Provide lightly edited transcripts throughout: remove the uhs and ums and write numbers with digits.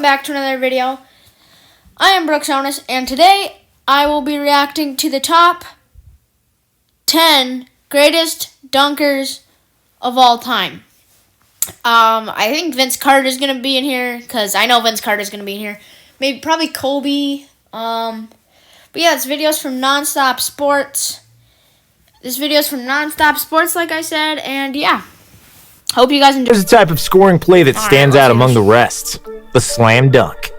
Back to another video. I am Brooks Onis, and today I will be reacting to the top 10 greatest dunkers of all time. I think Vince Carter is going to be in here, because I know Vince Carter is going to be in here. Probably Kobe. But yeah, it's videos from Nonstop Sports. This video is from Nonstop Sports, like I said, and yeah. Hope you guys enjoy. There's a type of scoring play that stands out among the rest. The slam dunk.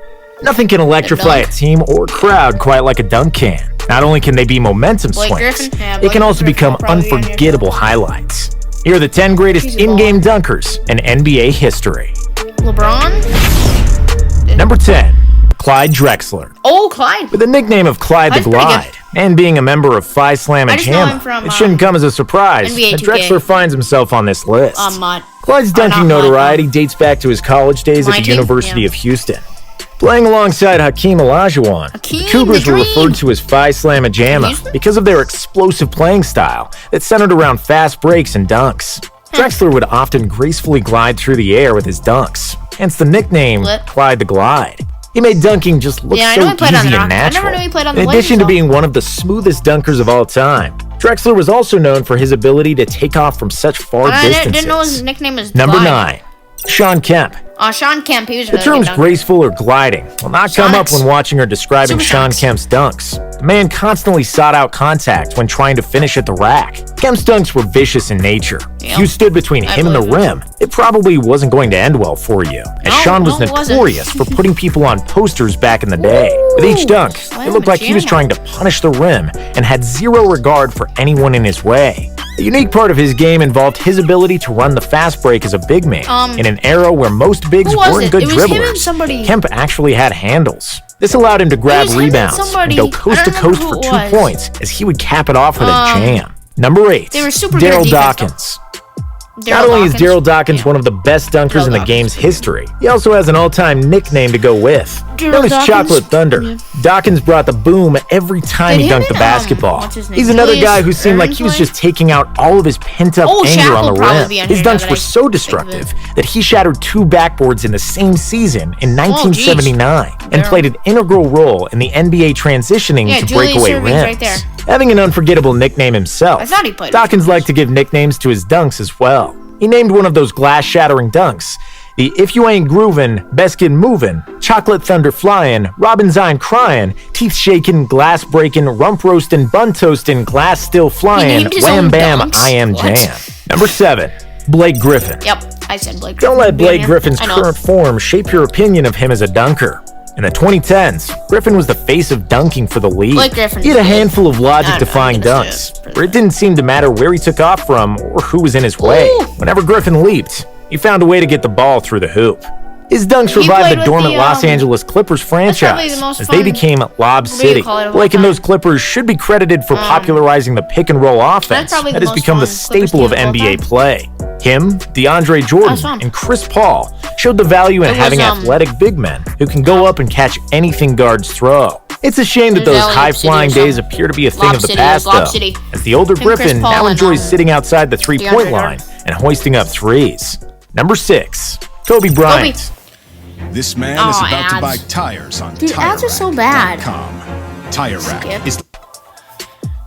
Nothing can electrify a team or crowd quite like a dunk can. Not only can they be momentum swings, it can also become unforgettable highlights. Here are the 10 greatest in-game dunkers in NBA history. LeBron? Number 10. Clyde Drexler. Oh, Clyde. With the nickname of Clyde the Glide, and being a member of Phi Slamma Jamma, it shouldn't come as a surprise that Drexler finds himself on this list. Clyde's dunking notoriety dates back to his college days at the University of Houston. Playing alongside Hakeem Olajuwon, the Cougars were referred to as Phi Slamma Jamma because of their explosive playing style that centered around fast breaks and dunks. Drexler would often gracefully glide through the air with his dunks, hence the nickname Clyde the Glide. He made dunking just look so easy and natural, in addition to being one of the smoothest dunkers of all time. Drexler was also known for his ability to take off from such far distances. I didn't know his nickname was Number 9. Sean Kemp. Sean Kemp, he was the terms graceful or gliding will not come up when watching or describing Sean Kemp's dunks. The man constantly sought out contact when trying to finish at the rack. Kemp's dunks were vicious in nature. If you stood between him and the rim, it probably wasn't going to end well for you, as Sean was notorious for putting people on posters back in the day. With each dunk, it looked like he was trying to punish the rim and had zero regard for anyone in his way. The unique part of his game involved his ability to run the fast break as a big man. In an era where most bigs weren't good dribblers, Kemp actually had handles. This allowed him to grab rebounds and go coast to coast for 2 points, as he would cap it off with a jam. Number 8. Darryl Dawkins. Not only is Darryl Dawkins one of the best dunkers in the game's history, he also has an all-time nickname to go with. Known as Chocolate Thunder, Dawkins brought the boom every time he dunked the basketball. He's another guy who seemed like he was just taking out all of his pent-up anger on the rim. His dunks were so destructive that he shattered 2 backboards in the same season in 1979 and played an integral role in the NBA transitioning to breakaway rims. Having an unforgettable nickname himself, Dawkins liked to give nicknames to his dunks as well. He named one of those glass-shattering dunks the If You Ain't Groovin', Beskin Movin', Chocolate Thunder Flyin', Robin Zine Cryin', Teeth Shakin', Glass Breakin', Rump Roastin', Bun Toastin', Glass Still Flyin', Wham Bam, I Am Jam. Number 7. Blake Griffin. I said Blake Griffin. Don't let Blake Griffin's current form shape your opinion of him as a dunker. In the 2010s, Griffin was the face of dunking for the league. He had a handful of logic-defying dunks, where it didn't seem to matter where he took off from or who was in his way. Whenever Griffin leaped, he found a way to get the ball through the hoop. His dunks revived the dormant Los Angeles Clippers franchise as they became Lob City. Blake and those Clippers should be credited for popularizing the pick-and-roll offense that has become the staple of NBA play. Him, DeAndre Jordan, and Chris Paul showed the value in having athletic big men who can go up and catch anything guards throw. It's a shame that those high-flying days appear to be a thing of the past, though, as the older Griffin now enjoys sitting outside the three-point line and hoisting up threes. Number 6. Kobe Bryant. This man is about to buy tires on ads are so bad. Tire Rack is...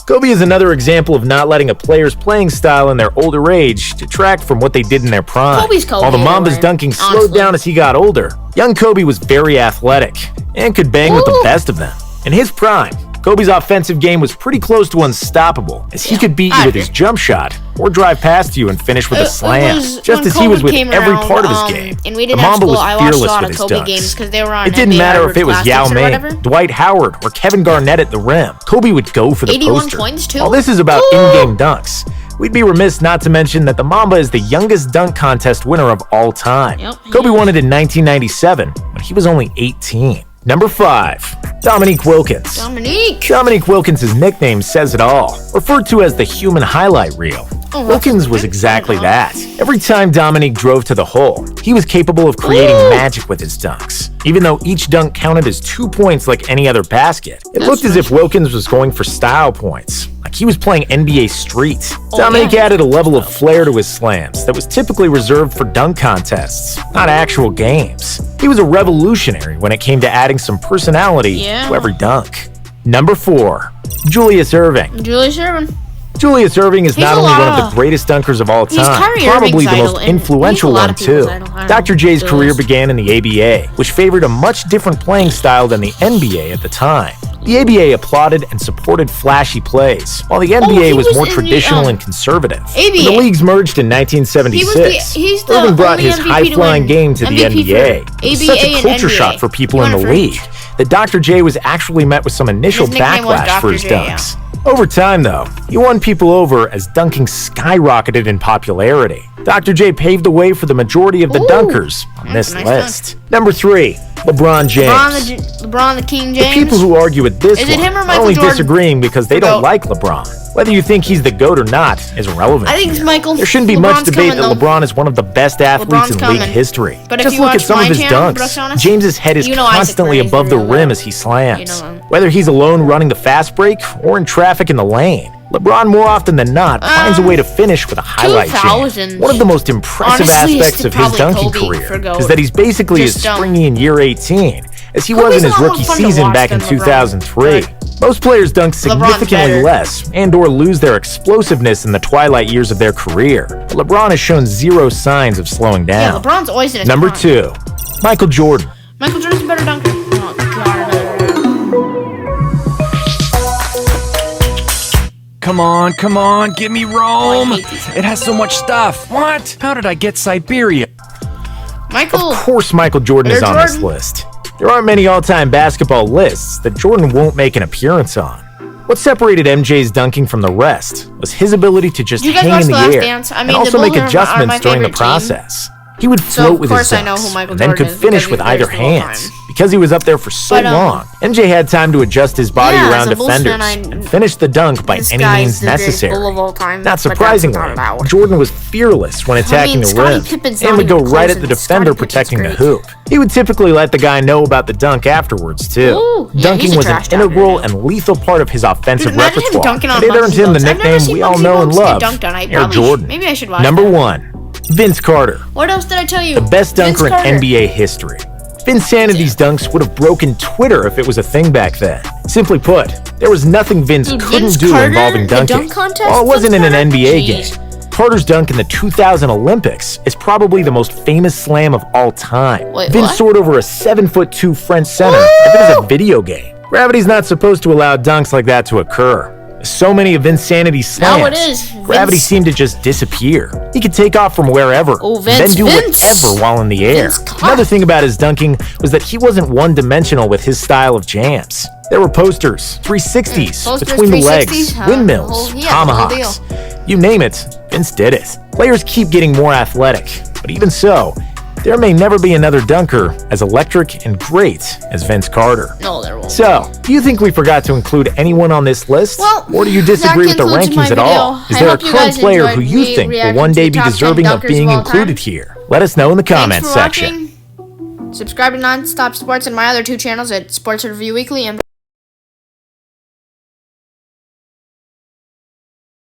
Kobe is another example of not letting a player's playing style in their older age detract from what they did in their prime. While the Mamba's dunking slowed down as he got older, young Kobe was very athletic and could bang with the best of them. In his prime, Kobe's offensive game was pretty close to unstoppable, as he could beat you with his jump shot or drive past you and finish with a slam, just as he was with every part of his game. The Mamba was fearless with his dunks. It didn't matter if it was Yao Ming, Dwight Howard, or Kevin Garnett at the rim. Kobe would go for the poster. While this is about in-game dunks, we'd be remiss not to mention that the Mamba is the youngest dunk contest winner of all time. Kobe won it in 1997 when he was only 18. Number 5. Dominique Wilkins. Dominique Wilkins' nickname says it all. Referred to as the human highlight reel, Wilkins was exactly that. Every time Dominique drove to the hole, he was capable of creating magic with his dunks. Even though each dunk counted as 2 points like any other basket, it looked as if Wilkins was going for style points, like he was playing NBA Street. Dominique added a level of flair to his slams that was typically reserved for dunk contests, not actual games. He was a revolutionary when it came to adding some personality to every dunk. Number 4. Julius Erving. Julius Erving. Julius Erving is not only one of the greatest dunkers of all time, probably the most influential one too. Dr. J's career began in the ABA, which favored a much different playing style than the NBA at the time. The ABA applauded and supported flashy plays, while the NBA was more traditional and conservative. When the leagues merged in 1976, Erving brought his high-flying game to the NBA. It was such a culture shock for people in the league that Dr. J was actually met with some initial backlash for his dunks. Over time, though, he won people over as dunking skyrocketed in popularity. Dr. J paved the way for the majority of the dunkers on this list. Number 3, LeBron James. LeBron the King James. The people who argue with this Is it him or are Michael only Jordan? disagreeing because they don't like LeBron. Whether you think he's the GOAT or not is irrelevant. I think it's here. Michael. There shouldn't be much debate that LeBron is one of the best athletes in league coming. history. But if Just you look at watch some of my his channel, dunks. Brooks Jonas, James's head is you know Isaac constantly Burney's above the real rim low. as he slams. You know him. Whether he's alone running the fast break or in traffic in the lane, LeBron more often than not finds a way to finish with a highlight jam. 2000s. One of the most impressive Honestly, it's aspects of his probably dunking Kobe career for GOAT. is that he's basically as Just don't. springy in year 18 as he was Kobe's in his a lot more rookie fun to season watch back in than LeBron. 2003. Most players dunk significantly better. less and or lose their explosiveness in the twilight years of their career. But LeBron has shown zero signs of slowing Yeah, down. LeBron's always in his Number prime. 2, Michael Jordan. Michael Jordan's a better dunker. Oh, God. Come on, give me Rome. I hate these. It has so much stuff. What? How did I get Siberia? Michael. Of course Michael Jordan is on this Jordan. list. There aren't many all-time basketball lists that Jordan won't make an appearance on. What separated MJ's dunking from the rest was his ability to just You guys hang watch in the The Last air Dance? I and mean, the also make Bulls are my adjustments during the favorite team. process. He would So, float of with his course I know dunks who Michael and then Jordan could is finish because with he's either the greatest of all hands. time. Because he was up there for so But, long, MJ had time to adjust his body Yeah, around as a Bulls fan, defenders and finish the dunk by this any guy's means the greatest necessary. Bull of all time, Not but that's surprisingly, without a doubt. Jordan was fearless when attacking the Scottie rim Pippen's and not would go even right close, at the and defender Scottie Pippen's protecting the great. hoop. He would typically let the guy know about the dunk afterwards, too. Ooh, yeah, Dunking he's a was an trash talker, integral dude. and lethal part of his offensive Dude, imagine him repertoire. dunking on And it earned Muggsy him the Bogues. I've never nickname seen we all Muggsy know and Bogues get love, dunked on. I Air probably Jordan. should. Maybe I should watch Number that. 1, Vince Carter. What else did I tell you? The best dunker in Vince Carter. NBA history. Vincanity's dunks would have broken Twitter if it was a thing back then. Simply put, there was nothing Vince Dude, couldn't Vince do Carter, involving the dunking. dunk contest, While it wasn't in Vince an Carter? NBA Jeez. game, Carter's dunk in the 2000 Olympics is probably the most famous slam of all time. Wait, Vince what? soared over a 7'2" French center if it was a video game. Gravity's not supposed to allow dunks like that to occur. So many of Vincanity's slams, Now it is. gravity Vince- seemed to just disappear. He could take off from wherever, Oh, and Vince, then do Vince. whatever while in the air. Vince, come Another on. thing about his dunking was that he wasn't one-dimensional with his style of jams. There were posters, 360s, Posters, between the 360s, legs, windmills, the whole deal. tomahawks. You name it, Vince did it. Players keep getting more athletic, but even so, there may never be another dunker as electric and great as Vince Carter. No, there won't. So, do you think we forgot to include anyone on this list? Well, or do you disagree with that the concludes my rankings at all? video. Is I there a hope you current guys player enjoyed who you me think will reacting one to day the be top 10 deserving of dunkers being of all included time? here? Let us know in the Thanks comments for section. watching. Subscribe to Nonstop Sports and my other two channels at Sports Review Weekly and